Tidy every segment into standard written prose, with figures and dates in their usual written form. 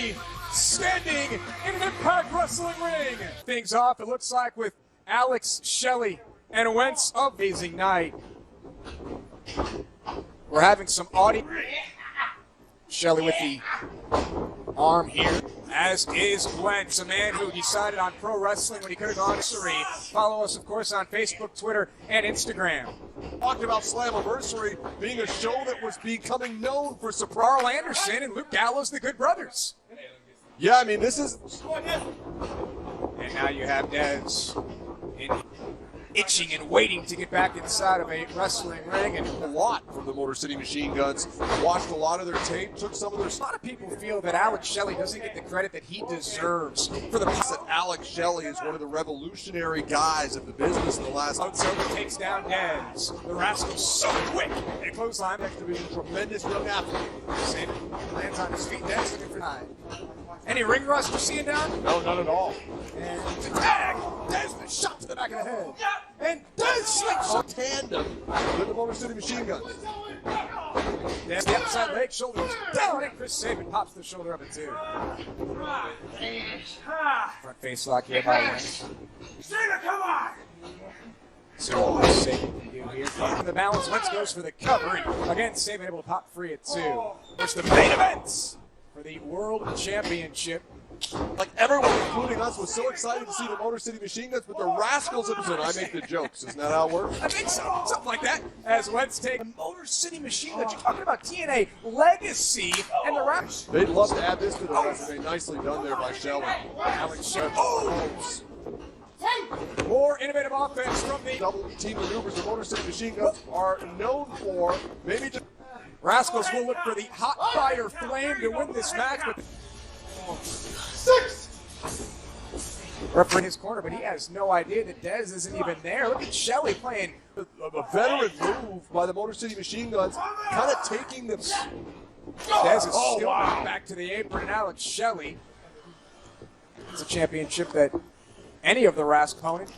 three, standing in an Impact Wrestling ring. Things off, it looks like, with Alex Shelley and Wentz. Amazing night. We're having some audio. Shelley with the arm here, as is Wentz, a man who decided on pro wrestling when he could have gone to Surrey. Follow us, of course, on Facebook, Twitter, and Instagram. Talked about Slammiversary being a show that was becoming known for surprise. Carl Anderson and Luke Gallows, the Good Brothers. Yeah, I mean, this is... And now you have Dez itching and waiting to get back inside of a wrestling ring. And a lot from the Motor City Machine Guns. Watched a lot of their tape, took some of their... A lot of people feel that Alex Shelley doesn't get the credit that he deserves for the... That Alex Shelley is one of the revolutionary guys of the business in the last... Outside takes down Dez. The Rascal's so quick. A clothesline. Next division, tremendous young athlete. Saban lands on his feet. Dez looking for nine. Any ring rust you're seeing down? No, not at all. And the tag. Dez with a shot to the back of the head. And Dez slings a tandem with the Motor City Machine Guns. Dez the outside leg, shoulders down, and Chris Saban pops the shoulder up at two. Front face lock here by Wentz. Saban, come on! So what Saban can do here. From the balance, Wentz goes for the cover. And again, Saban able to pop free at two. There's the main event for the World Championship. Like everyone, including us, was so excited to see the Motor City Machine Guns, but the Rascals episode. I make the jokes. Isn't that how it works? I think so. Something like that. As Wentz takes the Motor City Machine Guns. You're talking about TNA legacy and the Raps. They'd love to add this to the resume. Nicely done there by Shelley. Alex Shelley. More innovative offense from the double team maneuvers the Motor City Machine Guns are known for. Maybe just Rascals will look for the hot fire flame to win this match. But referee in his corner, but he has no idea that Dez isn't even there. Look at Shelley playing a veteran move by the Motor City Machine Guns, kind of taking the... Dez is still not back to the apron, and Alex Shelley. It's a championship that any of the Rascals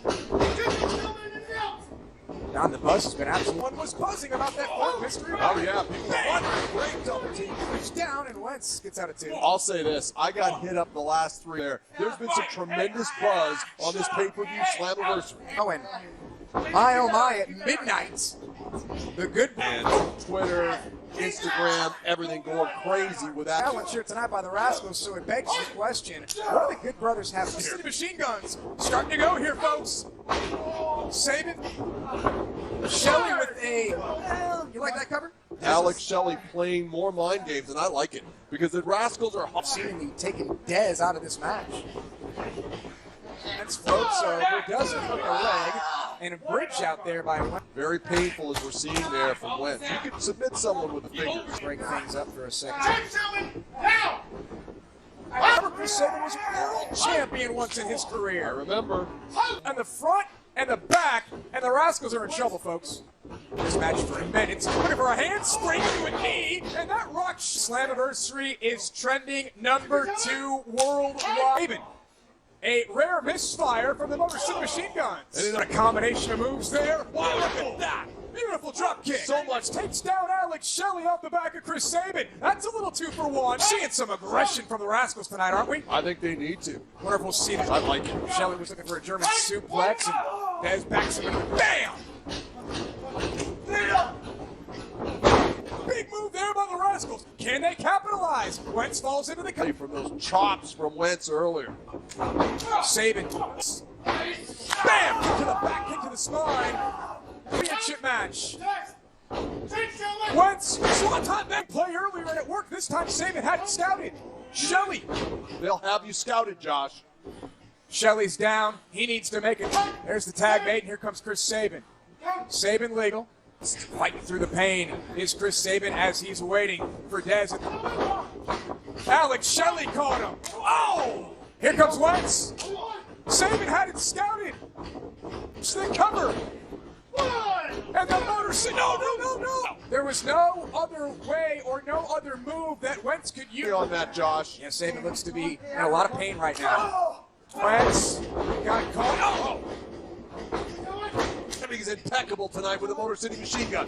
Don the buzz has been absolutely. One was buzzing about that point mystery. Oh yeah, people one great double team. Reach down and Wentz gets out of two. I'll say this: I got hit up the last three there. There's been some tremendous buzz on this pay-per-view Slammiversary. Oh, and oh my, at midnight, the good and Twitter, Instagram, everything going crazy with that. Challenge here tonight by the Rascals, so it begs the question: what do the Good Brothers have here? City Machine Guns starting to go here, folks. Saban, Shelley with a. You like that cover? Alex Shelley playing more mind games, and I like it because the Rascals are seemingly taking Dez out of this match. That's floats over, doesn't hook a leg, and a bridge out there by Wentz. Very painful as we're seeing there from Wentz. You can submit someone with the fingers. Break things up for a second. I remember Chris Saban was world champion once in his career. I remember. And the front and the back, and the Rascals are in trouble, folks. This match for a minute. Looking for a handspring to a knee, and that rock Slammiversary is trending #2 worldwide. A rare misfire from the Motor City Machine Guns. And a combination of moves there. Wow, look at that. Beautiful drop kick. So much. Takes down Alex Shelley off the back of Chris Saban. That's a little 2 for 1. Seeing some aggression from the Rascals tonight, aren't we? I think they need to. Wonder if we'll see that. I like it. Shelley was looking for a German suplex, and Dez backs him in. Bam! Big move there by the Rascals. Can they capitalize? Wentz falls into the from those chops from Wentz earlier. Saban. Bam! Kick to the back, kick to the spine. Championship match. Wentz, swanton back play earlier and it worked. This time Saban had it scouted. Shelley. They'll have you scouted, Josh. Shelley's down. He needs to make it. There's the tag made, and here comes Chris Saban. Saban legal. Fighting through the pain is Chris Saban as he's waiting for Dez. Alex Shelley caught him. Oh! Here comes Wentz. Saban had it scouted. It's the cover. And the Motor City. No. There was no other way or no other move that Wentz could use. On that, Josh. Yeah, Saban looks to be in a lot of pain right now. Wentz got caught. Oh! He's impeccable tonight with the Motor City Machine Gun.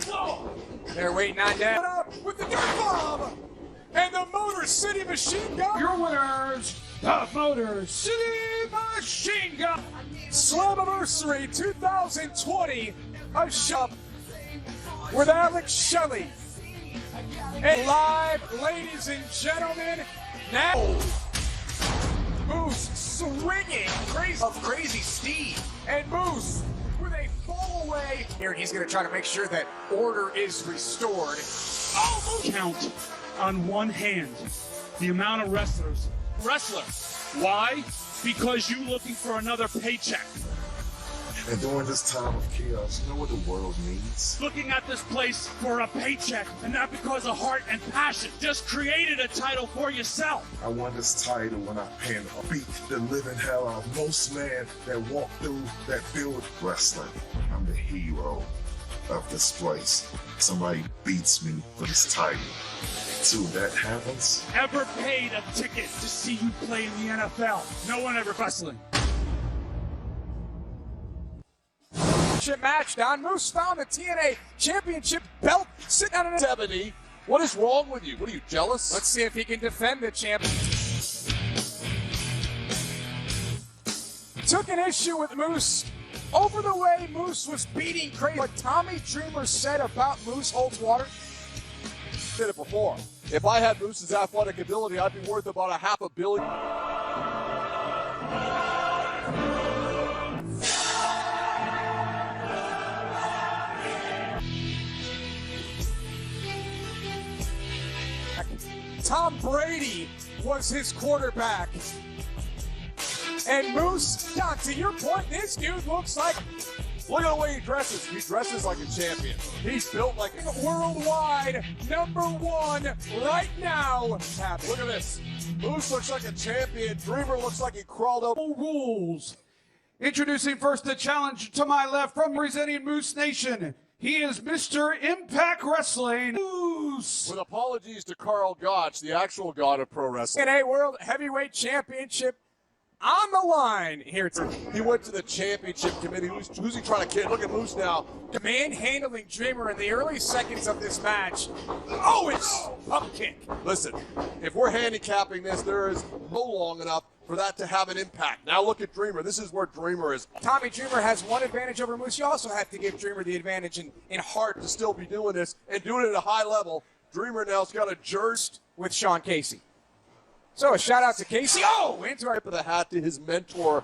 They're waiting on that. With the dirt bomb. and the Motor City Machine Gun. Your winners, the Motor City Machine Gun. Slammiversary 2020 of Shop with Alex Shelley. And live, ladies and gentlemen, now Moose swinging crazy Steve. And Moose with a fall away. Here he's going to try to make sure that order is restored. Oh, Moose. Count on one hand the amount of wrestlers. Why? Because you looking for another paycheck. And during this time of chaos, you know what the world needs? Looking at this place for a paycheck, and not because of heart and passion. Just created a title for yourself. I won this title when I pinned or beat the living hell out of most men that walk through that field of wrestling. I'm the hero of this place. Somebody beats me for this title. Until that happens, Ever paid a ticket to see you play in the NFL? No one ever wrestling. Match. Don Moose found the TNA Championship belt sitting on an 70. What is wrong with you? What are you, jealous? Let's see if he can defend the champion. Took an issue with Moose over the way Moose was beating crazy. What Tommy Dreamer said about Moose holds water. Did it before. If I had Moose's athletic ability, I'd be worth about $500 million. Tom Brady was his quarterback. And Moose, Don, to your point, this dude looks like, Look at the way he dresses. He dresses like a champion. He's built like a worldwide #1 right now. Look at this. Moose looks like a champion. Dreamer looks like he crawled up. Rules. Introducing first the challenge to my left from representing Moose Nation. He is Mr. Impact Wrestling, Moose. With apologies to Carl Gotch, the actual god of pro wrestling. TNA World Heavyweight Championship on the line here. He went to the championship committee. Who's he trying to kid? Look at Moose now. Manhandling Dreamer in the early seconds of this match. Oh, it's up kick. Listen, if we're handicapping this, there is no long enough for that to have an impact. Now look at Dreamer. This is where Dreamer is. Tommy Dreamer has one advantage over Moose. You also have to give Dreamer the advantage in Heart to still be doing this and doing it at a high level. Dreamer now's got a jersey with Sean Casey. So a shout out to Casey. Oh, into our tip of the hat to his mentor,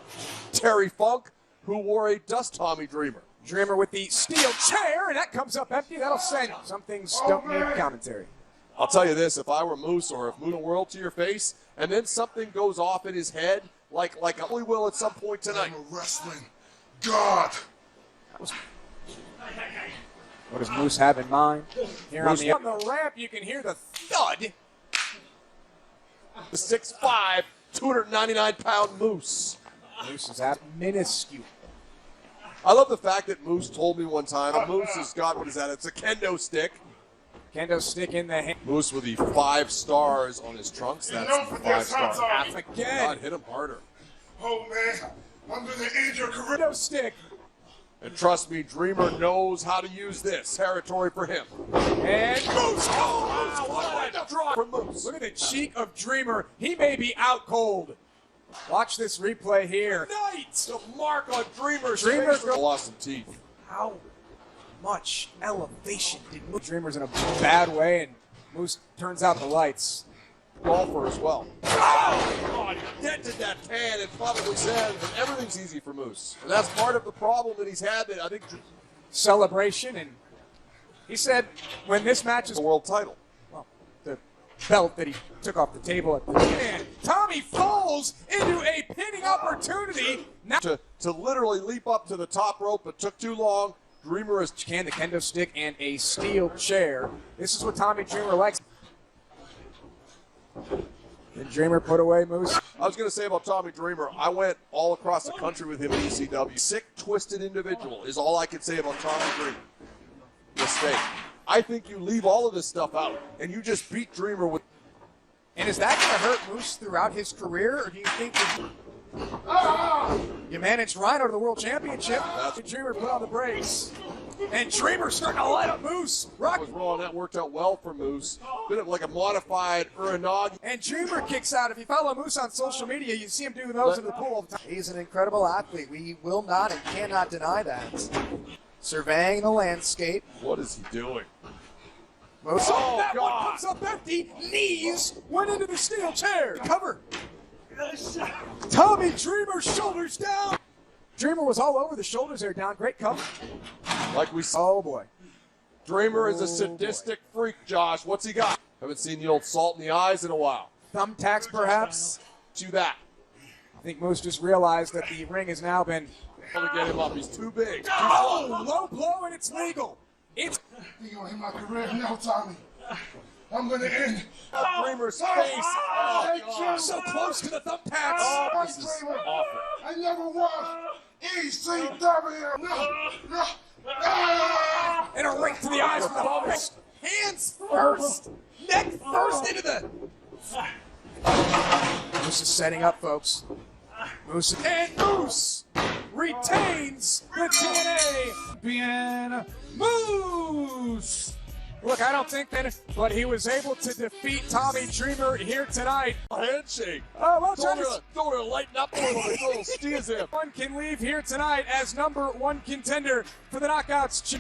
Terry Funk, who wore a dust Tommy Dreamer. Dreamer with the steel chair, and that comes up empty. That'll send. Some things don't need commentary. I'll tell you this, if I were Moose, or if Moon World to your face, and then something goes off in his head, like we will at some point tonight. I'm a wrestling god. What does Moose have in mind? Here on the ramp, you can hear the thud. The 6'5", 299-pound Moose. Moose is that minuscule. I love the fact that Moose told me one time, a Moose has got, what is that? It's a kendo stick. Kendo stick in the hand. Moose with the 5 stars on his trunks. That's the 5 stars. Half again. God, hit him harder. Oh man, I'm gonna end your career. Kendo stick. And trust me, Dreamer knows how to use this territory for him. And Moose! Oh, what a drop from Moose. Look at the cheek of Dreamer. He may be out cold. Watch this replay here. Night! The mark on Dreamer's Dreamer face. Lost some teeth. How much elevation did Moose? Dreamer's in a bad way, and Moose turns out the lights. Golfer as well. Oh, God, he dented that can and probably said that everything's easy for Moose. And that's part of the problem that he's had, that I think celebration, and he said when this match is the world title. Well, the belt that he took off the table at the end. Tommy falls into a pinning opportunity. Now To literally leap up to the top rope, but took too long. Dreamer is the kendo stick and a steel chair. This is what Tommy Dreamer likes. Did Dreamer put away Moose? I was going to say about Tommy Dreamer, I went all across the country with him at ECW. Sick, twisted individual is all I can say about Tommy Dreamer. Mistake. I think you leave all of this stuff out, and you just beat Dreamer with... And is that going to hurt Moose throughout his career, or do you think you managed Rhino to the World Championship? Dreamer put on the brakes. And Dreamer starting to light up Moose. That was wrong. That worked out well for Moose. Bit of like a modified Uranagi. And Dreamer kicks out. If you follow Moose on social media, you see him doing those in the pool all the time. He's an incredible athlete. We will not and cannot deny that. Surveying the landscape. What is he doing? Moose, Oh, that one God. comes up empty. Knees went into the steel chair. Cover. Tommy Dreamer, shoulders down. Dreamer was all over the shoulders there, down. Great cover. Like we saw. Oh, boy. Dreamer is a sadistic freak, Josh. What's he got? Haven't seen the old salt in the eyes in a while. Thumbtacks, perhaps. Do that. I think Moose just realized that the ring has now been... Gonna get him up. He's too big. Oh, low blow, and it's legal. It's... You're gonna end my career now, Tommy. I'm gonna end. Dreamer's face. Oh, God. so close to the thumbtacks. Oh, this is awful. I never was ECW. No. And a right to the eyes from the bonus. Hands first. Neck first into the... Moose is setting up, folks. Moose and Moose retains the TNA. Champion Moose. Look, I don't think that, but he was able to defeat Tommy Dreamer here tonight. Handshake. Oh, well, Don't Travis, want to lighten up a little steers him. one can leave here tonight as number one contender for the Knockouts.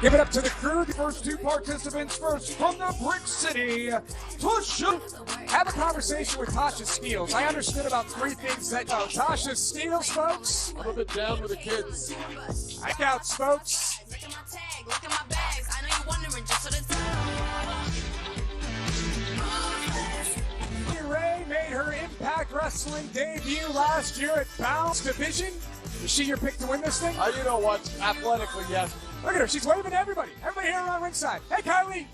Give it up to the crew. The first two participants first from the Brick City. Tasha. Have a conversation with Tasha Steeles. I understood about three things that Tasha Steeles, folks. I'm a bit down with the kids. Knockouts, folks. Look at my tag, look at my bags. I know you're wondering just for the Ray made her Impact Wrestling debut last year at Bounce Division. Is she your pick to win this thing? You know what? Athletically, yes. Look at her. She's waving to everybody. Everybody here around ringside. Hey, Kylie.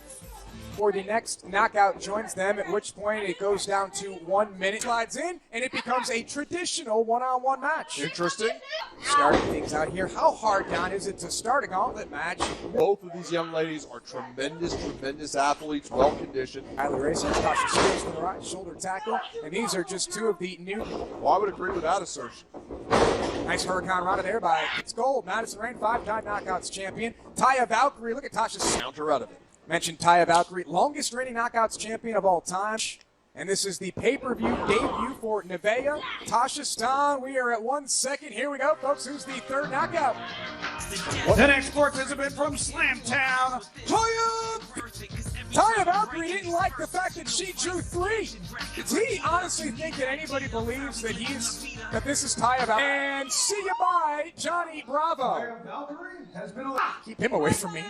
For the next knockout joins them, at which point it goes down to 1 minute. Slides in, and it becomes a traditional one-on-one match. Interesting. Starting things out here. How hard, Don, is it to start a gauntlet match? Both of these young ladies are tremendous athletes, well conditioned. Kylie Ray sends Tasha Steeles to the right, shoulder tackle, and these are just two of the new. Well, I would agree with that assertion. Nice Hurricane Rana there by It's Gold. Madison Rain, 5-time Knockouts champion. Taya Valkyrie, look at Tasha's Counter out of it. mentioned Taya Valkyrie, longest reigning Knockouts champion of all time. And this is the pay-per-view debut for Nevaeh. Tasha Stone, we are at 1 second. Here we go, folks. Who's the third knockout? The next participant from Slamtown. Taya Valkyrie didn't like the fact that she drew 3. Does he honestly think that anybody believes that this is Taya Valkyrie? And see you bye, Johnny Bravo. Valkyrie has been Keep him away from me.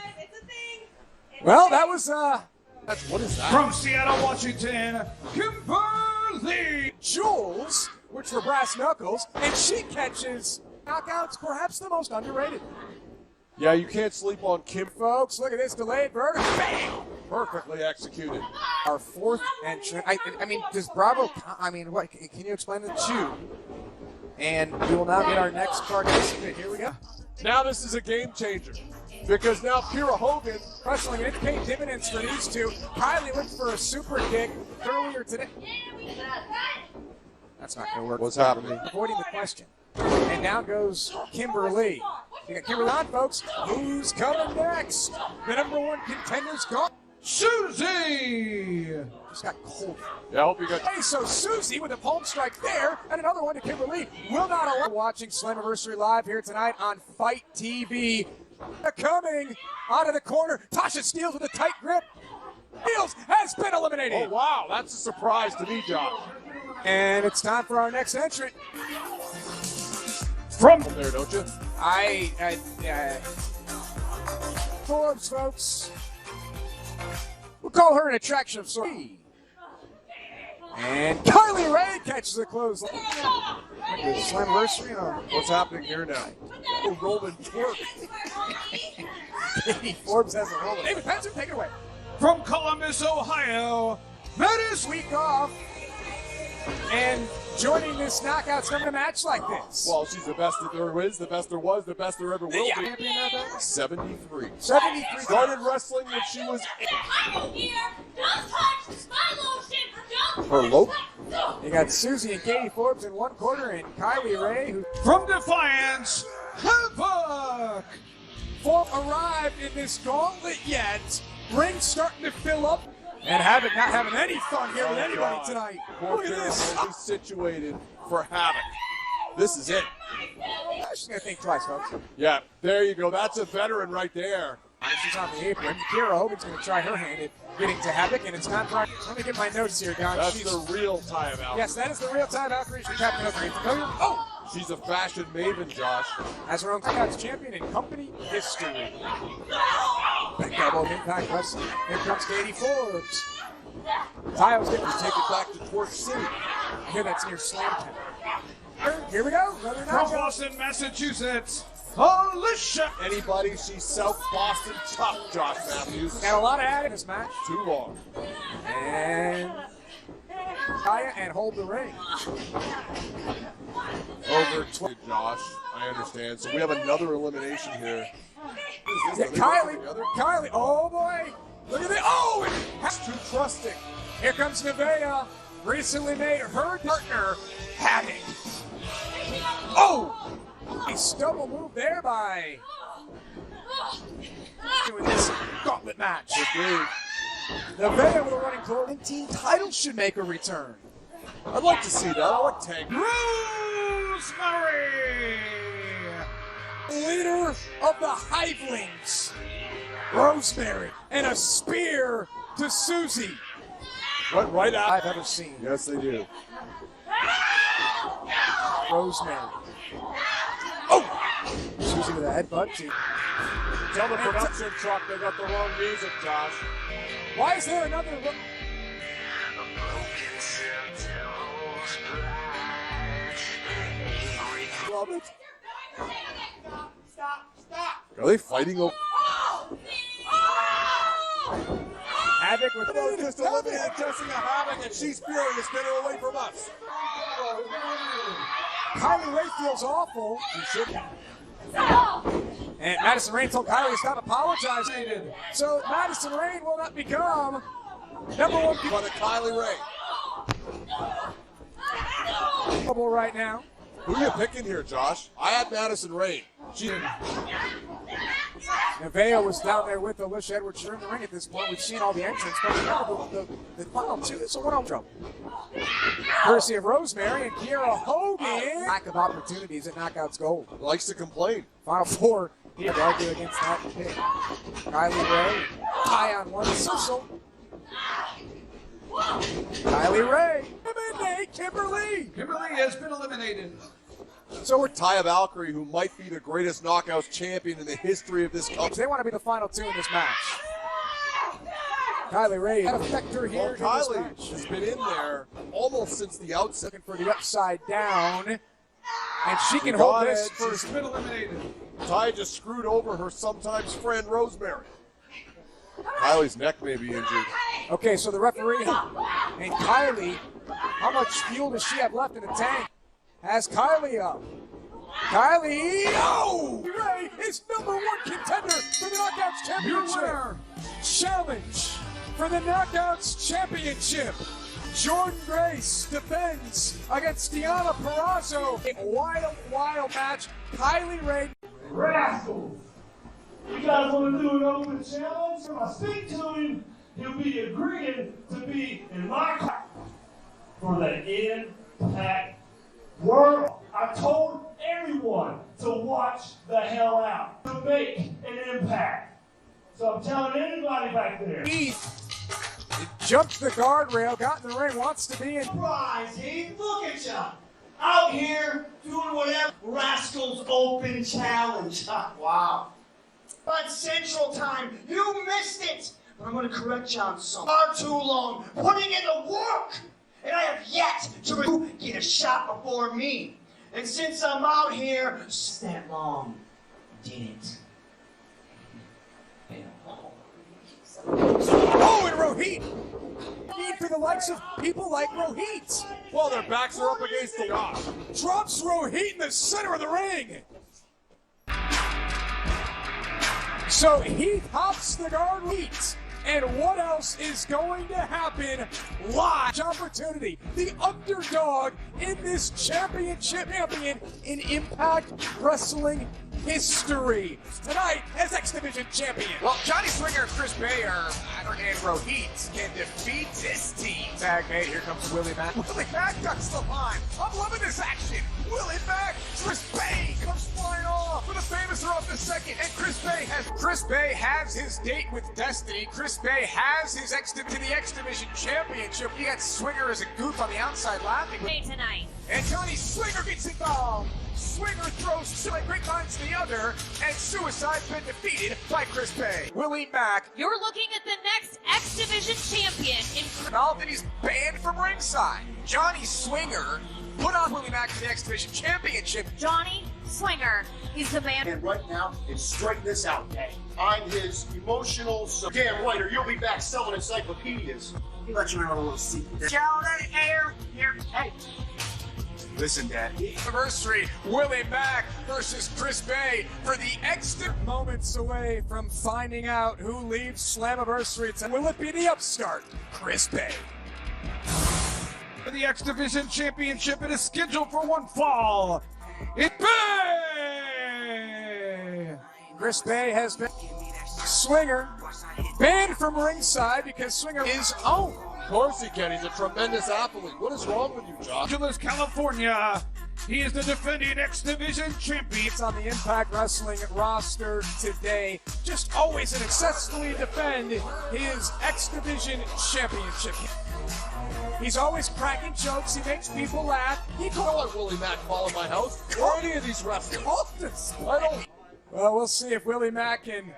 Well, that was What is that? from Seattle, Washington, Kimberly. Jules, which were brass knuckles, and she catches knockouts, perhaps the most underrated. Yeah, you can't sleep on Kim. Folks, look at this delayed burger. Bam! Perfectly executed. Our fourth entrant. I mean, does Bravo? I mean, what? Can you explain the 2? And we will now get our next participant. Here we go. Now this is a game changer. Because now Kira Hogan, Wrestling, and it paid dividends for these two. Kylie looked for a super kick earlier today. That's not going to work. what's happening? Avoiding the question. And down goes Kimberly. You got Kimberly on, folks. Who's coming next? The number one contender's gone. Susie. Just got cold. Yeah, I hope you got. Hey, so Susie with a palm strike there, and another one to Kimberly. Will not allow. Watching Slammiversary live here tonight on Fight TV. Coming out of the corner, Tasha Steeles with a tight grip. Steeles has been eliminated. Oh, wow. That's a surprise to me, Josh. And it's time for our next entrant. From There, don't you? Forbes, folks. We'll call her an attraction of sorts. And Kylie Ray catches the close. Slammiversary. What's happening here now? Oh, Roman twerk. Katie Forbes has a roll. David Penzer, take it away. from Columbus, Ohio, Madison. Week off. And joining this Knockouts coming a match like this. Well, she's the best that there is, the best there was, the best there ever will be. Champion that day? 73. 73. Started wrestling when she was I'm here. Don't touch my lotion. Don't her lope. You got Susie and Katie Forbes in one corner, and Kylie Ray, who From Defiance, Havoc! Fourth arrived in this gauntlet yet. Ring's starting to fill up. And Havoc not having any fun here with anybody tonight. Look at this. He's situated for Havoc. This is it. She's going to think twice, folks. Yeah, there you go. That's a veteran right there. She's on the apron. Kira Hogan's going to try her hand at getting to Havoc, and it's not right. Let me get my notes here, Don. That's the real tie of Valkyrie. Yes, that is the real time Valkyrie. She's captain of the familiar. Oh! She's a fashion maven, Josh. As her own Knockouts champion in company history. Back elbow, Impact Wrestling. Here comes Katie Forbes. Tyle's getting to take it back to Torch City. I hear that's near Slamtown. Here we go. Another From knockout. Boston, Massachusetts, Alicia. Anybody, she's South Boston tough, Josh Matthews. Got a lot of add in this match. Too long. And Kaya and hold the ring. Over 20, Josh. I understand. So we have another elimination here. Yeah, Kylie, oh boy. Look at that. Oh, It's too trusting. here comes Nevaeh. Recently made her partner Havoc. Oh! A stumble move there by doing this gauntlet match. Nevaeh with a running close. 19 titles should make a return. I'd like to see that. I like Tank. Rosemary. Leader of the Hivelings, Rosemary, and a spear to Susie. Went right out. I've ever seen. Yes, they do. Rosemary. Oh! Susie with a headbutt to. Tell the production truck they got the wrong music, Josh. Why is there another look? Love it. Are they fighting over? Havoc with Just eliminated Jessica Havoc, and she's furious. Get her away from us. Kylie Ray feels awful. She should. And Madison Rain told Kylie to stop apologizing. So Madison Rain will not become number one By the Kylie Ray. trouble right now. Who are you picking here, Josh? I had Madison Rain. She Nevaeh was down there with Alicia Edwards. She's in the ring at this point. We've seen all the entrants, but remember the final two. It's a one-on trouble. Courtesy of Rosemary and Kira Hogan. Lack of opportunities at Knockouts Gold. likes to complain. Final four. He had to argue against that pick. Kylie Ray, high on one social. Kylie Ray, eliminate Kimberly. Kimberly has been eliminated. So we're Taya Valkyrie, who might be the greatest knockouts champion in the history of this country. they want to be the final two in this match. Kylie Ray had a factor here Well, in this Kylie match. has been in there almost since the outset. Looking for the upside down. And she can got hold this it. for She's been eliminated. Ty just screwed over her sometimes friend Rosemary. Kylie's neck may be injured. Okay, so the referee and Kylie, how much fuel does she have left in the tank? Has Kylie up. Kylie, oh! Ray is number one contender for the Knockouts Championship. Challenge for the Knockouts Championship. Jordan Grace defends against Deanna Perrazzo. A wild, wild match. Kylie Ray. Rascals! You guys want to do an open challenge? When I speak to him, he'll be agreeing to be in my car for the Impact World. I told everyone to watch the hell out, to make an impact. So I'm telling anybody back there. Heath jumped the guardrail, got in the ring, wants to be in. Surprise, Heath. Look at ya. Out here doing whatever. Rascals Open Challenge. Wow. On Central Time, you missed it. But I'm going to correct you on something. Far too long putting in the work. And I have yet to get a shot before me. And since I'm out here that long, did it. Oh, and Rohit! Need for the likes of people like Rohit. Well, their backs are up against the wall. Drops Rohit in the center of the ring. So Heath hops the guard Heat. And what else is going to happen? Live opportunity. The underdog in this championship champion in Impact Wrestling history tonight as X Division champion. Well, Johnny Swinger and Chris Bay are and Heath can defeat this team. Tag mate, here comes Willie Mack. Willie Mack ducks the line. I'm loving this action. Willie Mack, Chris Bay comes flying off for the famous are up the second, and Chris Bay has his date with Destiny. Chris Bay has his to the X Division championship. He got Swinger as a goof on the outside laughing. Tonight. And Johnny Swinger gets involved. Swinger throws two great lines to the other, and Suicide's been defeated by Chris Bay. Willie Mack, You're looking at the next X Division champion in now that he's banned from ringside. Johnny Swinger put on Willie Mack for the X Division championship. Johnny Swinger. He's the man. And right now, it's straighten this out, okay? I'm his emotional. Damn right, or you'll be back selling encyclopedias. He let you in on a little secret. Shout air here. Hey. Listen, Dad. Anniversary, Willie Mack versus Chris Bay for the X. Moments away from finding out who leaves Slammiversary. Will it be the upstart, Chris Bay? For the X Division Championship, it is scheduled for one fall. It's Bay! Chris Bay has been Swinger banned from ringside because Swinger is owned. Of course he can. He's a tremendous athlete. What is wrong with you, Josh? Angeles, California. He is the defending X Division champion. It's on the Impact Wrestling roster today. Just always successfully defend his X Division championship. He's always cracking jokes. He makes people laugh. He Don't let Willie Mack fall in my house or any of these wrestlers. I don't. Well, we'll see if Willie Mack can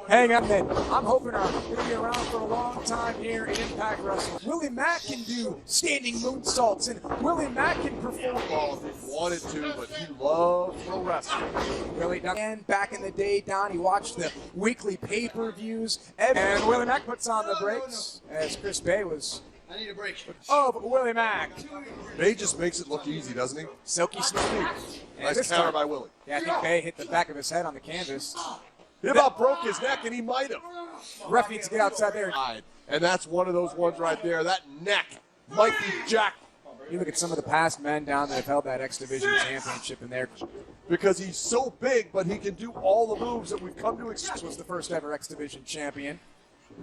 hang up. I'm hoping he'll be around for a long time here in Impact Wrestling. Willie Mack can do standing moonsaults, and Willie Mack can perform. Well, if he wanted to, but he loves pro wrestling. Willie, and back in the day, Don, he watched the weekly pay-per-views, and Willie Mack puts on the brakes as Chris Bay was. I need a break. Of Willie Mack. Bay just makes it look easy, doesn't he? Silky smooth. And Nice this counter time, by Willie. yeah, I think Bay hit the back of his head on the canvas. He about broke his neck, and he might have. Ref needs to get outside there. And that's one of those ones right there. That neck might be jacked. You look at some of the past men down that have held that X Division championship in there. Because he's so big, but he can do all the moves that we've come to expect. Was the first ever X Division champion.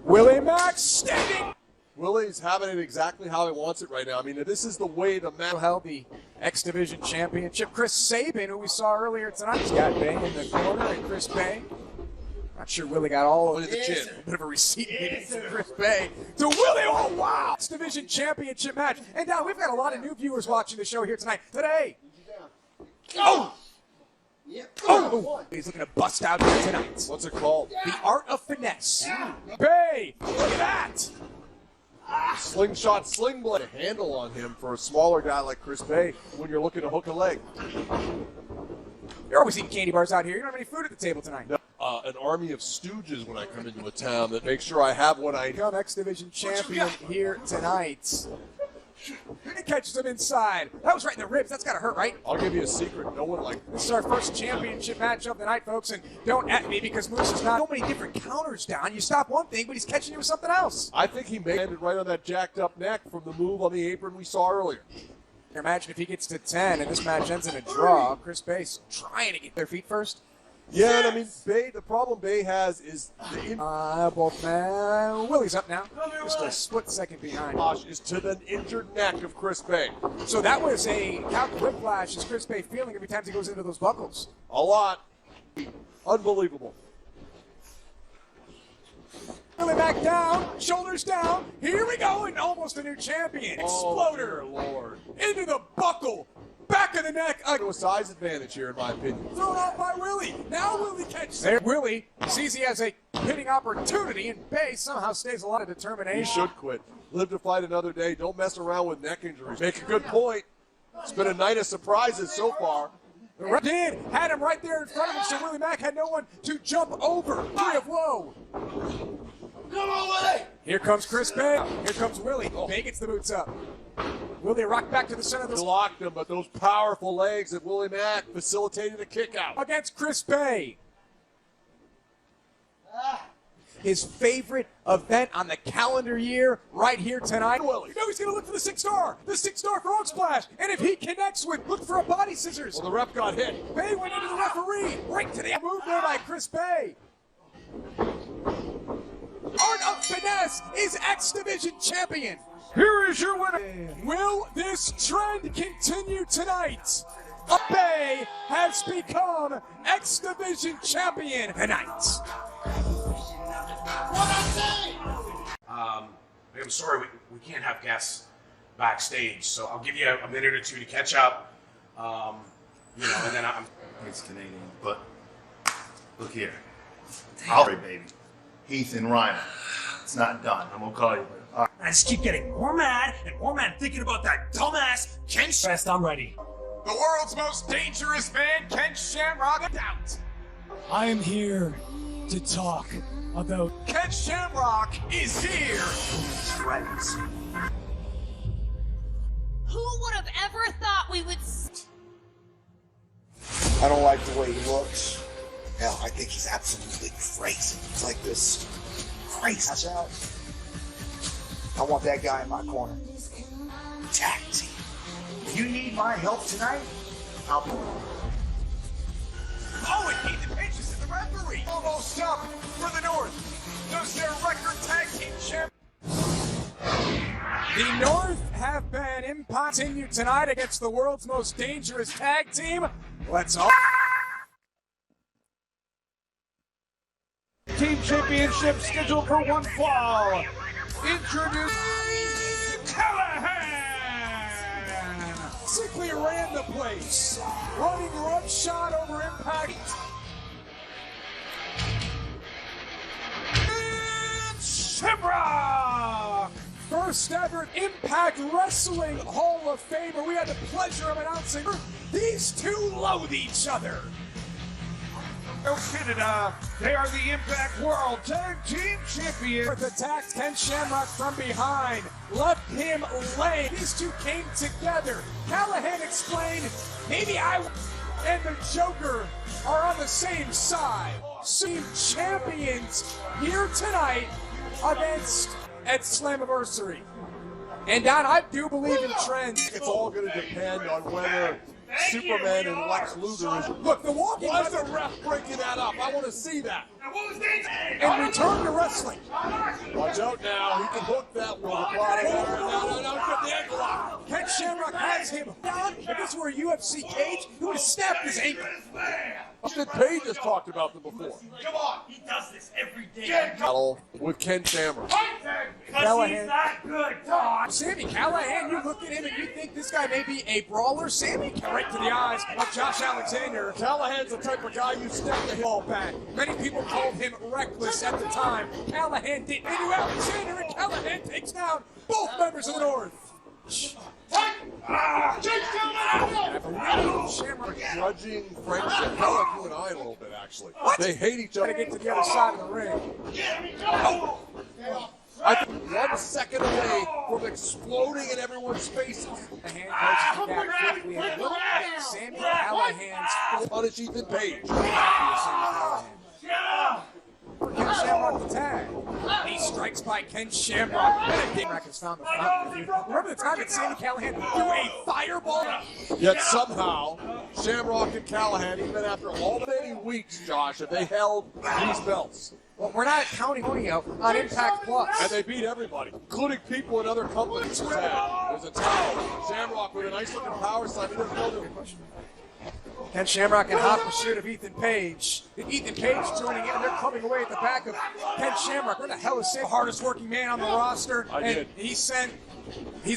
Willie Mack standing. Willie's having it exactly how he wants it right now. I mean, this is the way the man Held the X Division championship. Chris Sabin, who we saw earlier tonight, he's got Bay in the corner, and Chris Bay. Not sure Willie got all of the chin. A bit of a receipt to Chris Bay. To Willie, oh wow! X Division championship match. And now we've got a lot of new viewers watching the show here tonight. Today. Oh! Oh! He's looking to bust out here tonight. What's it called? The Art of Finesse. Bay, look at that! Slingshot sling blade. A handle on him for a smaller guy like Chris Bay when you're looking to hook a leg. You're always eating candy bars out here. You don't have any food at the table tonight. An army of stooges when I come into a town that makes sure I have what I need. Become X Division champion here tonight. He catches him inside. That was right in the ribs. That's got to hurt, right? I'll give you a secret. No one like This is our first championship match of the night, folks. And don't at me because Moose is not so many different counters down. You stop one thing, but he's catching you with something else. I think he landed right on that jacked up neck from the move on the apron we saw earlier. Imagine if he gets to 10 and this match ends in a draw. Chris Bay's trying to get their feet first. Yeah, and I mean, Bay, the problem Bay has is the Both men. Willie's up now. Just a split second behind. Josh is to the injured neck of Chris Bay. So that was a count whiplash is Chris Bay feeling every time he goes into those buckles. A lot. Unbelievable. Willie back down, shoulders down. Here we go, and almost a new champion. Exploder. Oh, dear Lord. Into the buckle. Back of the neck. A size advantage here, in my opinion. Thrown out by Willie. Now Willie catches it. Willie sees he has a hitting opportunity, and Bay somehow stays a lot of He determination. should quit. Live to fight another day. Don't mess around with neck injuries. Make a good point. It's been a night of surprises so far. The ref had him right there in front of him, so Willie Mack had no one to jump over. Tree of woe. Come on, Willie! Here comes Chris Bay. Here comes Willie. Bay gets the boots up. Willie rocked back to the center of the Blocked him, but those powerful legs of Willie Mack facilitated a kick out. against Chris Bay. his favorite event on the calendar year right here tonight. Well, you know he's going to look for the 6-star frog splash. And if he connects with, look for a body scissors. Well, the ref got hit. Bay went into the referee. Right to the move there by Chris Bay. Art of Finesse is X Division champion. Here is your winner. Will this trend continue tonight? Bay has become X Division champion tonight. I'm sorry we can't have guests backstage, so I'll give you a minute or two to catch up. You know, and then I'm. It's Canadian, but look here. Sorry, baby. Heath and Ryan. It's not done. I'm gonna call you. I just keep getting more mad and more mad thinking about that dumbass Ken Rest. I'm ready. The world's most dangerous man, Ken Shamrock, out. I am here to talk about Ken Shamrock is here. friends. Who would have ever thought we would... I don't like the way he looks. Hell, I think he's absolutely crazy. He's like this crazy. That's out. I want that guy in my corner. Tag team. If you need my help tonight, I'll be. Oh, and Heath and Page is the referee. Almost up for the North. Does their record tag team champ. The North have been continued tonight against the world's most dangerous tag team. Let's all. Team championship scheduled for one fall. Introduce Callahan. Basically ran the place. Running roughshod over Impact. Shamrock. First ever Impact Wrestling Hall of Famer. We had the pleasure of announcing these two loathe each other. Canada, they are the Impact World Tag Team Champions. With attacked Ken Shamrock from behind, left him lay. These two came together. Callahan explained, maybe I and the Joker are on the same side. Team champions here tonight against at Slammiversary. And Don, I do believe in trends. It's all going to depend on whether Superman and Lex Luthor is. Look, the walking. Why is the ref breaking that up? I want to see that. And return to wrestling. Watch out now. He can hook that one. No, get the ankle lock. Ken Shamrock has him down. If this were a UFC cage, he would have snapped his ankle. Austin Page has talked about them before. Come on, he does this every day. Battle with Ken Shamrock. Because he's that good, dog. Sammy Callahan, you look at him and you think this guy may be a brawler. Sammy right to the eyes of Josh Alexander. Callahan's the type of guy you step the Ball back. Many people called him reckless at the time. Callahan did. Into Alexander, and Callahan takes down both members of the North. Shamrock grudging friendship. Kind of like you and I a little bit, actually. They hate each other. To get to the other side of the ring. I think 1 second away from exploding in everyone's faces. The hand coaches back quickly and look at Sammy Callahan's Punish Ethan Page. Ken Shamrock the tag. He strikes by Ken Shamrock. Shamrock has found the front. Remember the time that Sammy Callahan threw a fireball? Yet somehow, Shamrock and Callahan, even after all many weeks, Josh, have they held these belts. Well, we're not counting Monio on Impact Plus. And they beat everybody, including people in other companies. There's a towel. Shamrock with a nice looking power slam. He doesn't know the Ken Shamrock in hot pursuit of Ethan Page. Ethan Page joining in, and they're coming away at the back of Ken Shamrock. Where the hell is Sam? The hardest working man on the roster. He's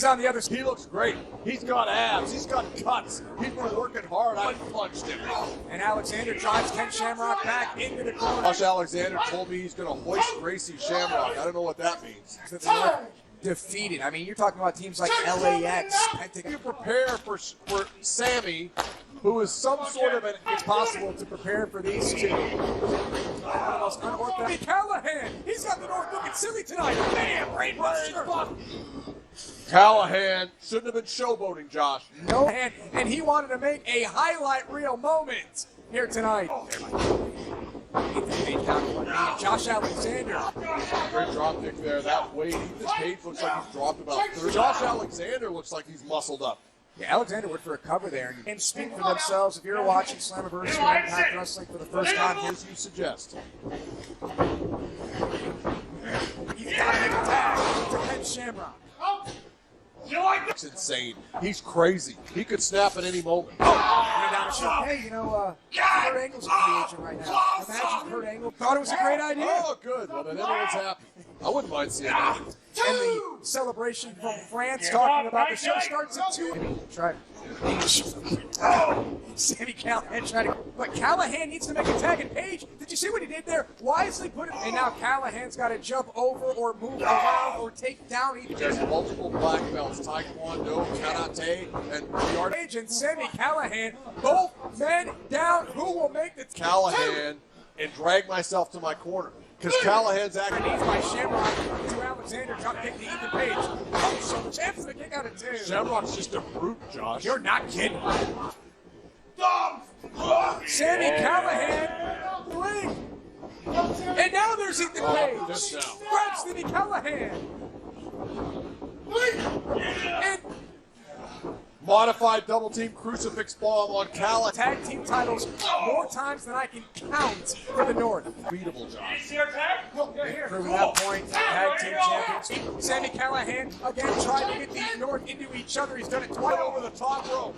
on the other side. He looks great. He's got abs. He's got cuts. He's been working hard. I punched him. And Alexander drives Ken Shamrock back into the corner. Josh Alexander told me he's going to hoist Gracie Shamrock. I don't know what that means. Defeated. I mean, you're talking about teams like LAX. You prepare for Sammy, who is some sort of an. It's possible to prepare for these two. Callahan, he's got the North looking silly tonight. Bam, brainbuster. Callahan shouldn't have been showboating, Josh. No, and he wanted to make a highlight reel moment here tonight. Ethan Page down to one knee, and Josh Alexander. Great drop kick there. That weight. Ethan Page looks like he's dropped about 30. Josh Alexander looks like he's muscled up. Yeah, Alexander went for a cover there. And speak for themselves. If you're watching Slammiversary and Impact Wrestling for the first time, As you suggest. He's got to make a tag to Ken Shamrock. It's insane. He's crazy. He could snap at any moment. hey, you know, Kurt Angle's a free agent right now. Imagine Kurt Angle Thought it was a great idea. Oh, good. Well, then everyone's happy. I wouldn't mind seeing that. And the celebration from France talking about the show starts at 2. Try. Sami Callihan trying to, but Callahan needs to make a tag. And Page, did you see what he did there? Wisely put him, and now Callahan's got to jump over or move around or take down. There's multiple black belts: Taekwondo, Karate, and Page and Sami Callihan, both men down. Who will make the Callahan and drag myself to my corner because Callahan's acting. Knees by Shamrock to Alexander, trying to kick to Ethan Page. Oh, so chance to kick out of 2. Shamrock's just a brute, Josh. You're not kidding. Sami Callihan, ring. And now there's Ethan Page. Grabs Sami Callihan. And modified double team crucifix bomb on Callahan. Tag team titles more times than I can count for the North. Beatable, Josh. Proving that point, tag team champions. Sami Callihan again trying to get the North into each other. He's done it twice Over the top rope.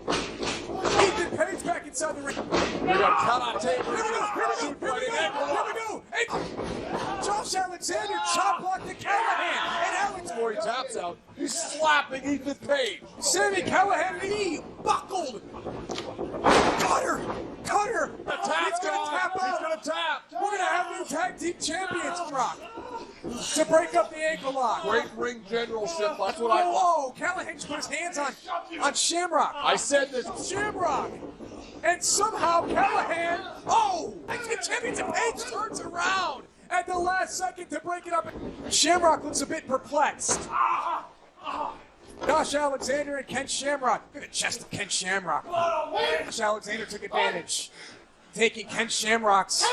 Ethan Page back inside the ring. We got Karate. Here we go. And Josh Alexander chop block to Callahan. And Alex, before he taps out, he's slapping Ethan Page. Sami Callihan knee buckled. Cutter. He's gonna tap out. He's gonna tap. We're gonna have new tag team champions, Brock, to break up the ankle lock. Great ring generalship. That's what I want. Whoa! Callahan just put his hands on Shamrock. I said this. Shamrock. And somehow Callahan, the champions of Page turns around at the last second to break it up. Shamrock looks a bit perplexed. Josh Alexander and Ken Shamrock. Look at the chest of Ken Shamrock. Josh Alexander took advantage, taking Ken Shamrock's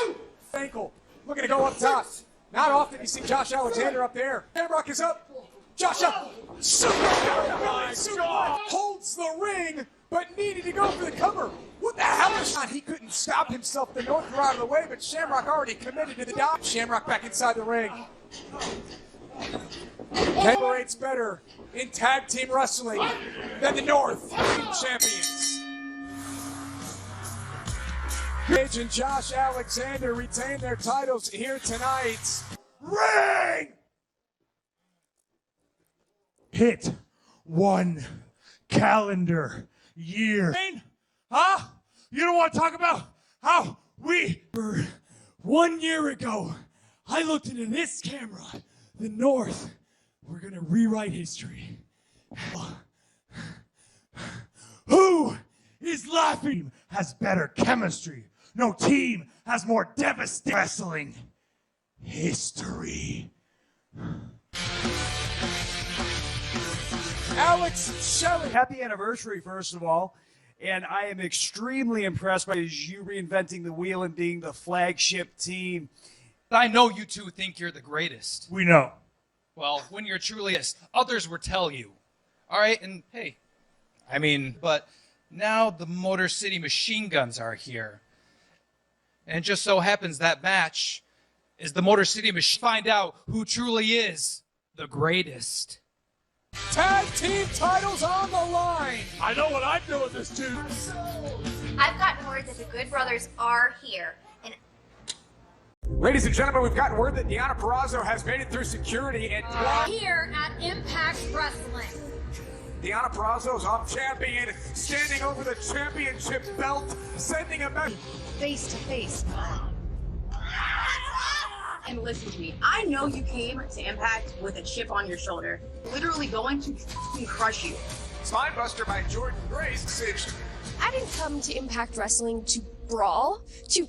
ankle. Looking to go up top. Not often you see Josh Alexander up there. Shamrock is up. Josh up. Holds the ring, but needed to go for the cover. What the hell is that? He couldn't stop himself. The North were out of the way, but Shamrock already committed to the dot. Shamrock back inside the ring. Ken operates better in tag team wrestling than the North champions. Page and Josh Alexander retain their titles here tonight. Ring! Hit 1 calendar year. Huh? You don't want to talk about how we were 1 year ago. I looked into this camera. The North, we're going to rewrite history. Who is laughing? Has better chemistry. No team has more devastating wrestling history. Alex Shelley. Happy anniversary, first of all. And I am extremely impressed by you reinventing the wheel and being the flagship team. I know you two think you're the greatest. We know. Well, when you're truly this, others will tell you. All right, and hey, but now the Motor City Machine Guns are here. And it just so happens that match is the Motor City Machine. Find out who truly is the greatest. Tag team titles on the line. I know what I'm doing this to. I've gotten word that the Good Brothers are here. And Ladies and gentlemen, we've gotten word that Deonna Purrazzo has made it through security and here at Impact Wrestling. Deonna Purrazzo is off champion, standing over the championship belt, sending a message. Face to face. And listen to me, I know you came to Impact with a chip on your shoulder. Literally going to crush you. Spinebuster by Jordan Grace. I didn't come to Impact Wrestling to brawl, to...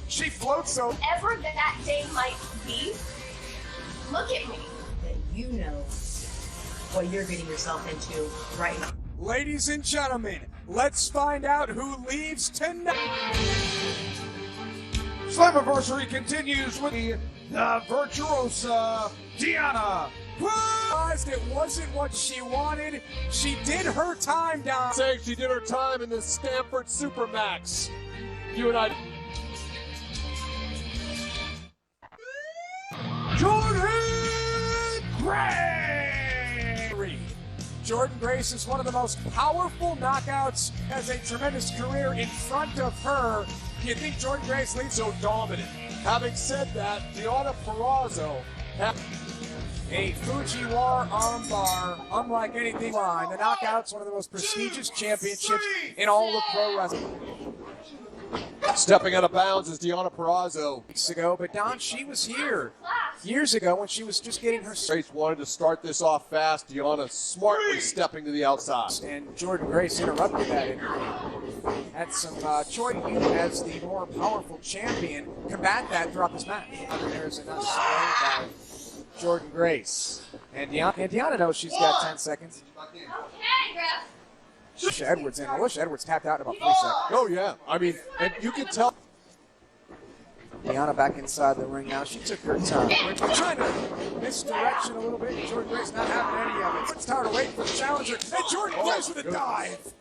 She floats so... Whatever that day might be, look at me. You know what you're getting yourself into right now. Ladies and gentlemen, Let's find out who leaves tonight. Slammiversary continues with the virtuosa Deanna. Realized it wasn't what she wanted. She did her time down. Saying she did her time in the Stanford Supermax. You and I. Jordan Grace! Jordan Grace is one of the most powerful knockouts, has a tremendous career in front of her. Do you think Jordan Grace leads so dominant? Having said that, Deanna Purrazzo a Fujiwara armbar, unlike anything line. The knockout's one of the most prestigious championships in all of pro wrestling. Stepping out of bounds is Deanna Purrazzo. Weeks ago, but Don, she was here years ago when she was just getting her. Grace wanted to start this off fast. Deanna smartly stepping to the outside. And Jordan Grace interrupted that and had some choice as the more powerful champion combat that throughout this match. There's a nice swing by Jordan Grace. And Deanna knows she's got 10 seconds. Okay, Griff. Alicia Edwards in. Alicia Edwards tapped out in about 3 seconds. Oh, yeah. I mean, and you can tell. Deanna back inside the ring now. She took her time. We're trying to misdirection a little bit. Jordan Grace not having any of it. It's tired of waiting for the challenger. And Jordan Grace with a dive.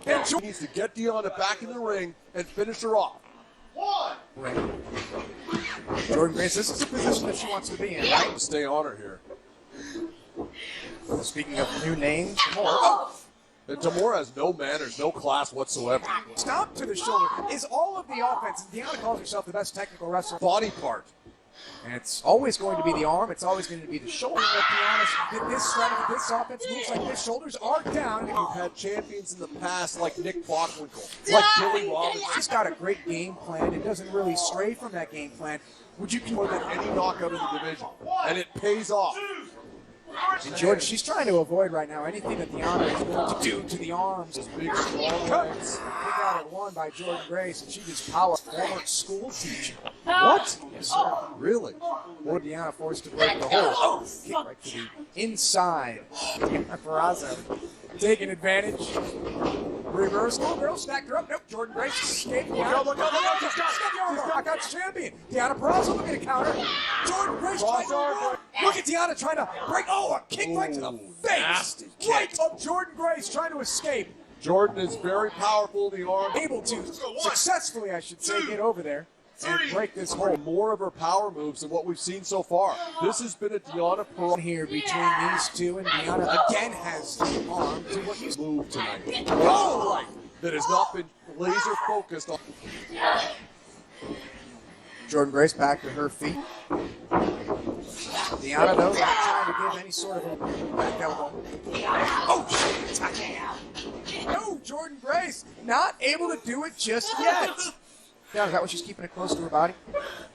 And Jordan needs to get Deanna back in the ring and finish her off. Jordan Grace, this is a position that she wants to be in, right? Stay on her here. Speaking of new names, And Tamora has no manners, no class whatsoever. Stomp to the shoulder is all of the offense. And Deanna calls herself the best technical wrestler. Body part. And it's always going to be the arm. It's always going to be the shoulder. But to be honest, this strategy, this offense moves like this. Shoulders are down. We've had champions in the past like Nick Bockwinkel, like Billy Robinson. She's got a great game plan and doesn't really stray from that game plan. Would you More than any knockout in the division, and it pays off. And Jordan, she's trying to avoid right now anything that Deanna is going to do to the arms. Big strong legs. Kick out at one by Jordan Grace, and she just power. Former school teacher. What? Yes, sir. Really? Or Deanna forced to break the hold. Kick right to the inside. Deanna Purrazzo taking advantage. Reverse. Oh, girl stacked her up. Nope. Jordan Grace escaped. Look out, look out, look out. She's got the arm. Knockouts champion. Deanna Purrazzo looking to counter. Jordan Grace trying to run. Look at Deanna trying to break. Oh, a kick right to the face. Nasty Right kick. of Jordan Grace trying to escape. Jordan is very powerful in the arm. Able to successfully, I should say, get over there and break this hold. More of her power moves than what we've seen so far. This has been a Deanna Purrazzo Here between these two, and Deanna again has the arm to what he's move tonight. Oh, that has not been laser focused on. Jordan Grace back to her feet. Deanna, though, not trying to give any sort of a back elbow. Oh, shit. No, Jordan Grace not able to do it just yet. Yeah, is that what she's keeping it close to her body?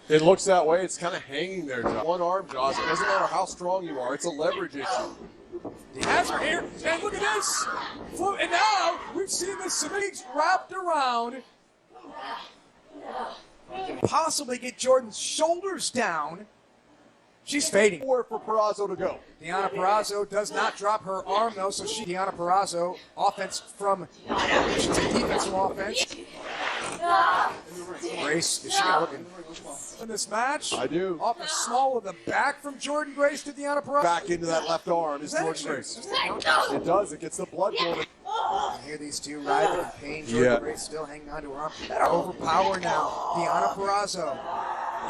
It looks that way. It's kind of hanging there, Josh. One arm, Josh. It doesn't matter how strong you are. It's a leverage issue. He has her here, and look at this. And now we've seen the submissions wrapped around. Possibly get Jordan's shoulders down. She's fading. Nowhere for Purrazzo to go. Deanna Purrazzo does not drop her arm, though, so Deanna Purrazzo, offense from, defense from offense. Grace, is she looking in this match? I do. Off a small of the back from Jordan Grace to Deanna Purrazzo. Back into that left arm is Jordan Grace. It does. It gets the blood going. I hear these two writhing in pain. Jordan Grace still hanging on to her arm. That are overpowered now. Deanna Purrazzo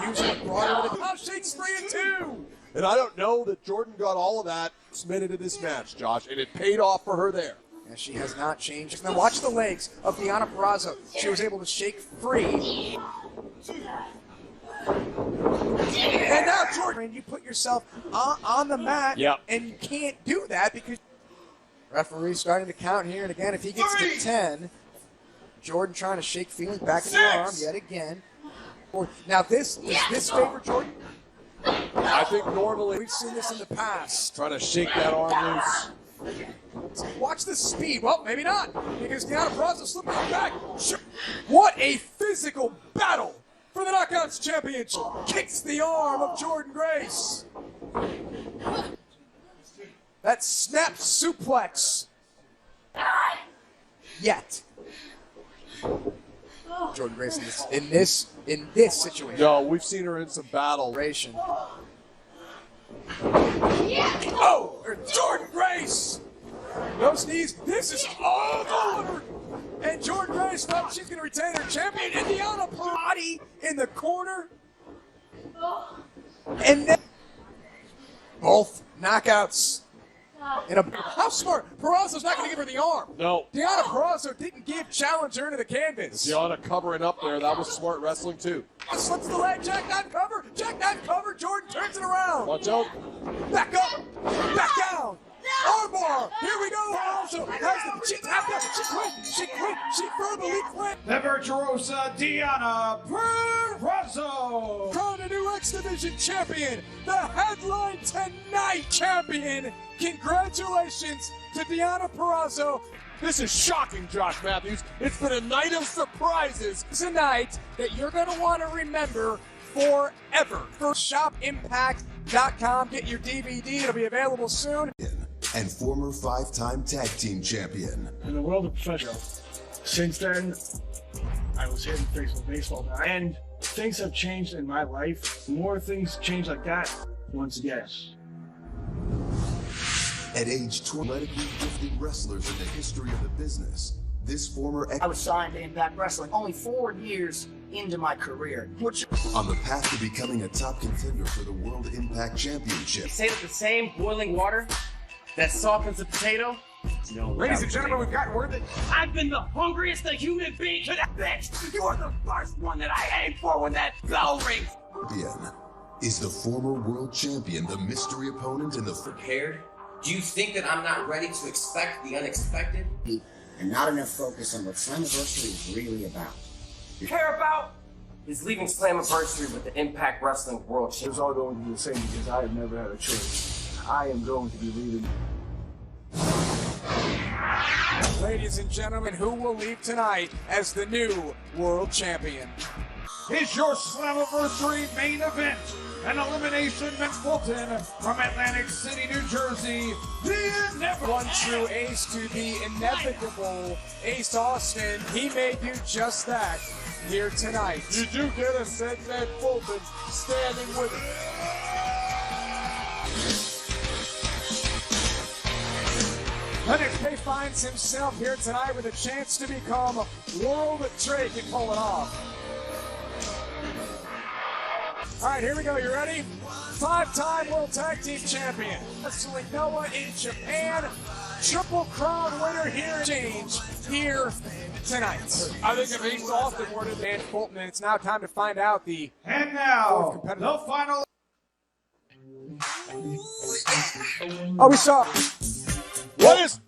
using it broader to the shakes 3 and 2. And I don't know that Jordan got all of that submitted to this match, Josh, and it paid off for her there. And she has not changed. Now watch the legs of Deanna Purrazzo. She was able to shake free. And now Jordan, you put yourself on the mat, and you can't do that because referee starting to count here. And again, if he gets to 10, Jordan trying to shake feeling back in the arm yet again. Now does this favor Jordan? I think normally we've seen this in the past. Trying to shake that arm loose. Watch the speed. Well, maybe not, because Deanna Purrazzo slipping back. What a physical battle for the Knockouts Championship. Kicks the arm of Jordan Grace. That snap suplex. yet. Jordan Grace in this situation. No, we've seen her in some battle. Oh, Jordan Grace! Those knees, this is over! And Jordan Grace, folks, she's going to retain her champion. Indiana body in the corner. And then both knockouts. How smart. Peraza's not going to give her the arm. No. Deonna Purrazzo didn't give challenger into the canvas. Deonna covering up there. That was smart wrestling, too. Slips the leg. Jackknife cover. Jackknife cover. Jordan turns it around. Watch out. Back up. Back down. Armbar. Here we go. Purrazzo has the. She tapped out. She quit. She quit. She verbally quit. The virtuosa Deonna Purrazzo. Crowned a new X Division champion. The headline tonight champion. Congratulations to Deonna Purrazzo. This is shocking, Josh Matthews. It's been a night of surprises. It's a night that you're going to want to remember forever. For shopimpact.com, get your DVD. It'll be available soon. And former 5-time tag team champion. In the world of professional, since then, I was hitting baseball, and things have changed in my life. More things change like that once again. At age 20, athletically gifted wrestlers in the history of the business, this former I was signed to Impact Wrestling only 4 years into my career. on the path to becoming a top contender for the World Impact Championship. Say that the same boiling water that softens a potato. No, Ladies and gentlemen, we've got word that I've been the hungriest a human being could have been. You are the first one that I aim for when that bell rings. Champion is the former world champion, the mystery opponent in the Prepared? Do you think that I'm not ready to expect the unexpected? And not enough focus on what Slammiversary is really about. Care about is leaving Slammiversary with the Impact Wrestling World Championship. It's all going to be the same because I have never had a choice. I am going to be leaving. ladies and gentlemen, who will leave tonight as the new world champion. Is your Slammiversary main event. An elimination match Fulton from Atlantic City, New Jersey. The inevitable. One true ace to the inevitable Ace Austin. He may do just that here tonight. You do get a sense that Fulton standing with it. Lennox Pay finds himself here tonight with a chance to become world trade. Can pull it off. All right, here we go. You ready? 5-time World Tag Team Champion. Wrestling Noah in Japan. Triple Crown winner here. Change here tonight. I think if Ace Austin were to advance Fulton, and it's now time to find out the And now, the final. Oh, we saw. What is?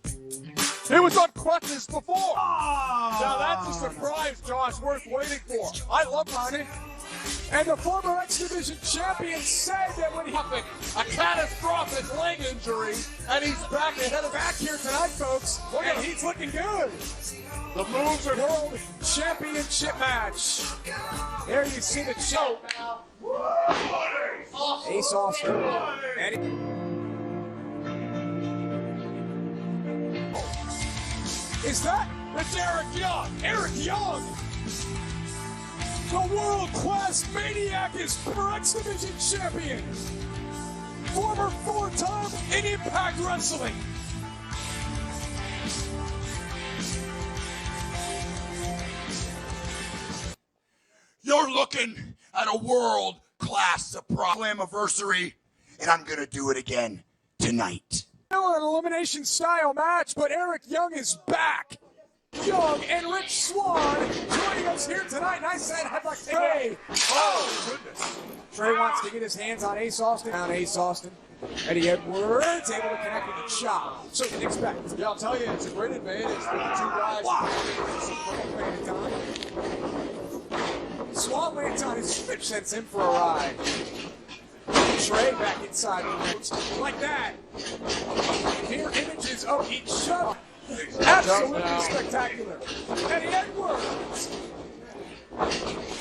He was on crutches before. Now that's a surprise, Josh, worth waiting for. I love it. And the former X Division champion said that when he a catastrophic leg injury, and he's back ahead of back here tonight, folks, and he's looking good. The moves are World Championship match. There you see the show. Ace Austin. Is that? It's Eric Young. Eric Young. The world-class maniac is former X Division champion. Former 4-time in Impact Wrestling. You're looking at a world-class surprise Slammiversary, and I'm gonna do it again tonight. Still an elimination style match, but Eric Young is back. Young and Rich Swann joining us here tonight. Nice set headlock. Trey. Oh, goodness. Trey wants to get his hands on Ace Austin. Down Ace Austin. Eddie Edwards able to connect with the chop. So you expect. Yeah, I'll tell you, it's a great advantage for the two guys. Swann lands on his feet, sends him for a ride. Trey back inside the ropes like that. Here images of each other. Absolutely spectacular. Eddie Edwards.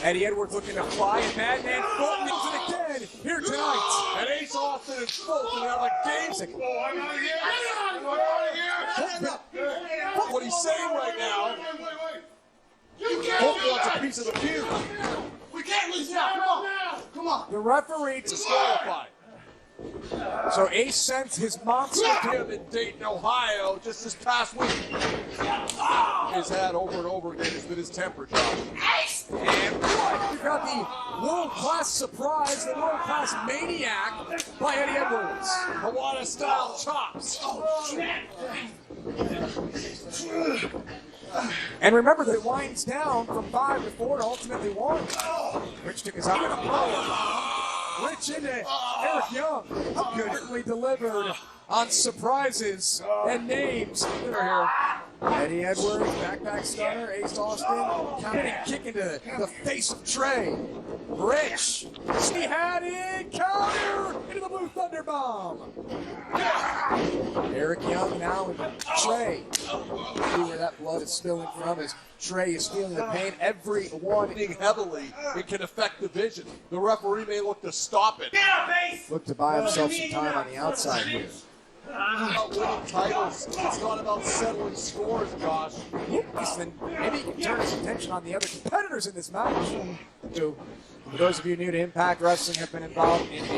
Eddie Edwards looking to fly, and Madman Fulton does it again. here tonight. And Ace Austin is full to have a game. What he's saying right now, Hope wants a piece of the beer. We can't lose now. Come on. Come on. The referee Disqualified. So Ace sent his monster to him in Dayton, Ohio, just this past week. His hat over and over again has been his temper, Josh. And we've got the world-class surprise, the world-class maniac by Eddie Edwards. Kawada-style chops. And remember that it winds down from 5 to 4 to ultimately 1. Rich took his out in a blow. Rich into Eric Young. Goodly delivered on surprises and names. Here. Eddie Edwards, backpack stunner, Ace Austin, counting kick into the face of Trey. Rich, he had it, counter into the blue thunder bomb. Eric Young now with Trey. See where that blood is spilling from as Trey is feeling the pain. Everyone heavily, it can affect the vision. The referee may look to stop it. Look to buy himself some time on the outside here. About winning titles, it's not about settling scores, Josh. Then maybe he can turn his attention on the other competitors in this match. So, for those of you new to Impact Wrestling, have been involved in.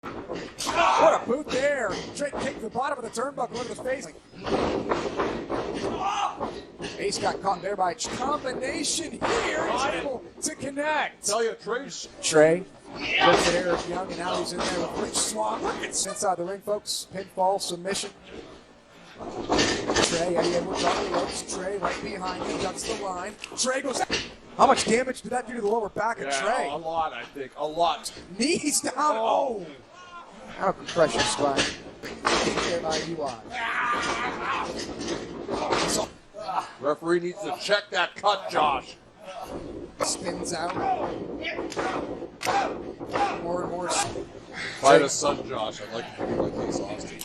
What a boot there! Trey kicked the bottom of the turnbuckle into the face. Ace got caught there by combination here. He's able to connect. Tell you, Trey looks at Eric Young, and now he's in there with Rich Swann. Inside the ring, folks. Pinfall submission. Trey, Eddie Edwards on the ropes. Trey right behind him, ducks the line. Trey goes. How much damage did that do to the lower back of Trey? A lot, I think. A lot. Knees down. Oh. How compression spine. There by UI. Referee needs to check that cut, Josh. Spins out. More and more. If I had a son, Josh, I'd like to be like Ace Austin.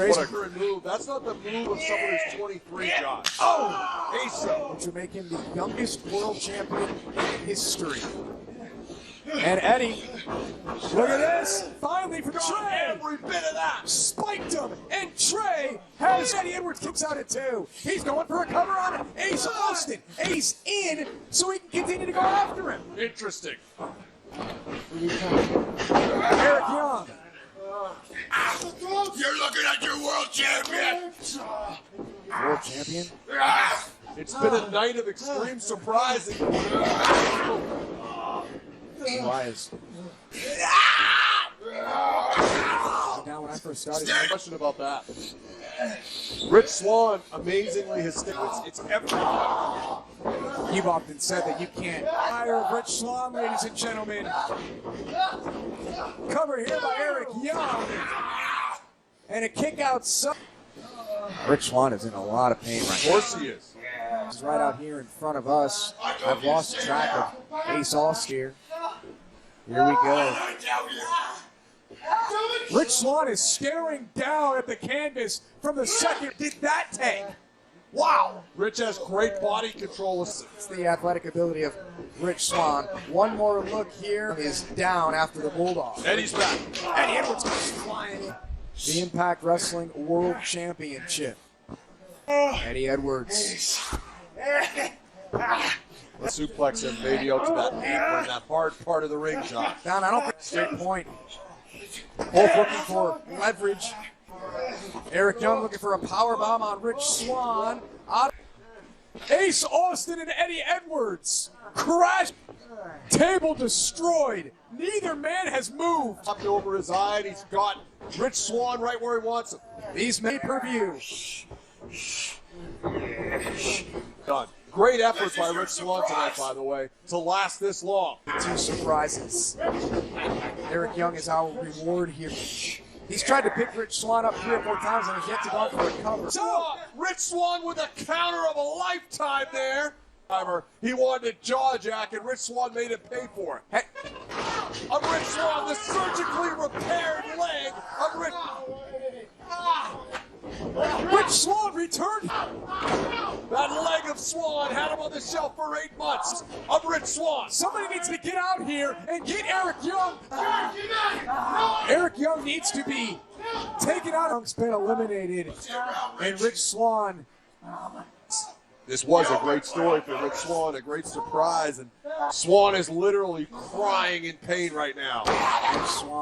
What a great move. That's not the move of someone who's 23, Josh. Oh! Ace. Which would make him the youngest world champion in history. And Eddie, look at this. Finally for Trey. Every bit of that. Spiked him. And Trey has Eddie Edwards kicks out at 2. He's going for a cover on Ace Austin. Ace in so he can continue to go after him. Interesting. Eric Young. You're looking at your world champion. World champion? It's been a night of extreme surprise. Why is now when I first started, Question about that. Rich Swann, amazingly, his stick. It's everything. You've often said that you can't hire Rich Swann, ladies and gentlemen. Cover here by Eric Young. And a kick out. Rich Swann is in a lot of pain right now. Of course he is. He's right out here in front of us. I've lost track of Ace Austin here. Here we go. Rich Swann is staring down at the canvas from the second. Did that take? Wow. Rich has great body control. It's the athletic ability of Rich Swann. One more look here is down after the Bulldog. Eddie's back. Eddie Edwards comes flying in. The Impact Wrestling World Championship. Eddie Edwards. Let's suplex him maybe out to that apron, that hard part of the ring, Josh. Down, I don't think straight point. Both looking for leverage. Eric Young looking for a powerbomb on Rich Swann. Ace Austin and Eddie Edwards crash. Table destroyed. Neither man has moved. Up over his eye, and he's got Rich Swann right where he wants him. These pay-per-view. Done. Great effort by Rich Swann tonight, by the way, to last this long. 2 surprises. Eric Young is our reward here. He's tried to pick Rich Swann up 3 or 4 times and has yet to go for a cover. So, Rich Swann with a counter of a lifetime there. He wanted a jaw jack, and Rich Swann made him pay for it. Of Rich Swann, the surgically repaired leg of Rich. Rich Swann returned. That leg of Swann had him on the shelf for 8 months. Of Rich Swann. Somebody needs to get out here and get Eric Young. Eric Young needs to be taken out. Young's been eliminated, and Rich Swann. This was a great story for Rich Swann, a great surprise, and Swann is literally crying in pain right now.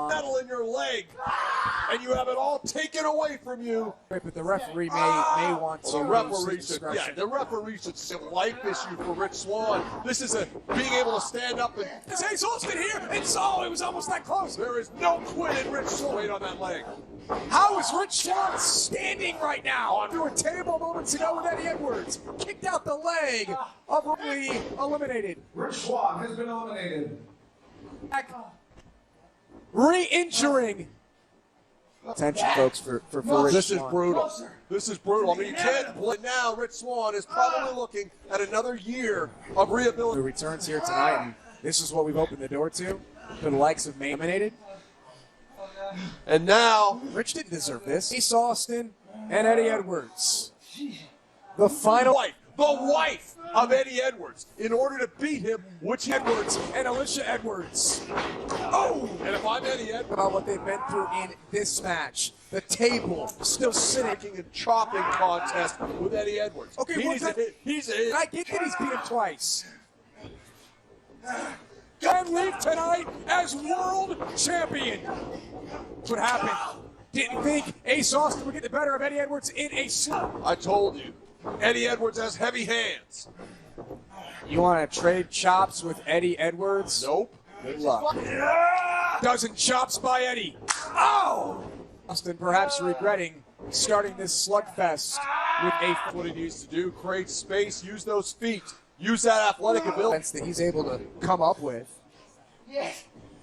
Metal in your leg, and you have it all taken away from you. But the referee may want to. The referee should see a life issue for Rich Swann. This is being able to stand up and. Is Ace Austin here? And so it was almost that close. There is no quit in Rich Swann. Wait on that leg. How is Rich Swann standing right now? Through a table moments ago with Eddie Edwards. Kicked out the leg of Lee, eliminated. Rich Swann has been eliminated. Re-injuring. Attention, folks, for Rich This is Swann. brutal. This is brutal. I mean, you can't play now. Rich Swann is probably looking at another year of rehabilitation. Who returns here tonight, and this is what we've opened the door to. For the likes of May eliminated. And now, Rich didn't deserve this. Ace Austin and Eddie Edwards. The final wife of Eddie Edwards, in order to beat him, which Edwards and Alicia Edwards. Oh! And if I'm Eddie Edwards, about what they've been through in this match. The table still sitting. and chopping contest with Eddie Edwards. Okay, he's a hit. I get that he's beat him twice. And leave tonight as world champion. That's what happened. Didn't think Ace Austin would get the better of Eddie Edwards in a slip. I told you, Eddie Edwards has heavy hands. You want to trade chops with Eddie Edwards? Nope. Good luck. Dozen chops by Eddie. Oh! Austin perhaps regretting starting this slugfest with what he needs to do, create space, use those feet, use that athletic ability that he's able to come up with.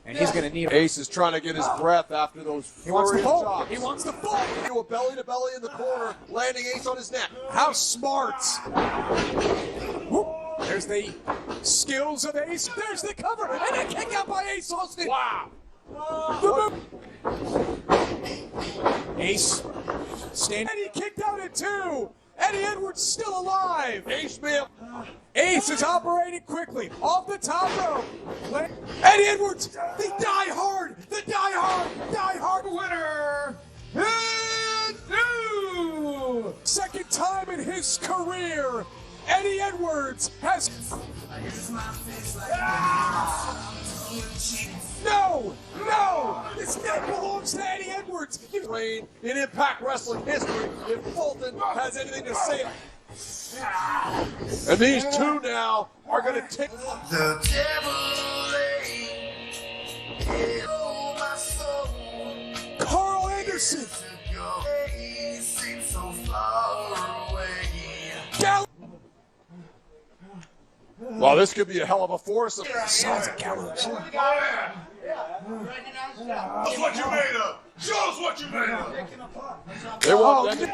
And he's going to need. Ace is trying to get his breath after those. He wants to fall. Chops. He wants to fall. Do a belly to belly in the corner, landing Ace on his neck. How smart! Whoop. There's the skills of Ace. There's the cover, and a kick out by Ace Austin. Wow! Ace standing. And he kicked out at 2. Eddie Edwards still alive. Ace is operating quickly off the top rope. Eddie Edwards, the die-hard winner. And new second time in his career, Eddie Edwards has. No! This neck belongs to Eddie Edwards. Reign in Impact Wrestling history, if Fulton has anything to say. And these two now are going to take. The devil ain't my soul. Carl Anderson. He seems so far away. Well, this could be a hell of a foursome. Sounds like Gallows. Show us what you made of. Show us what you made of.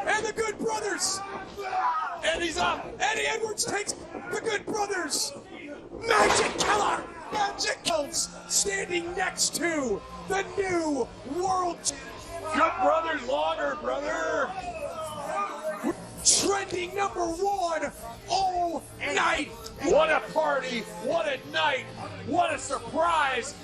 And the Good Brothers. Eddie's up. Eddie Edwards takes the Good Brothers. Magic Killer. Magic Kills standing next to the new world. Good brothers longer, brother. Trending #1 all night. What a party. What a night. What a surprise.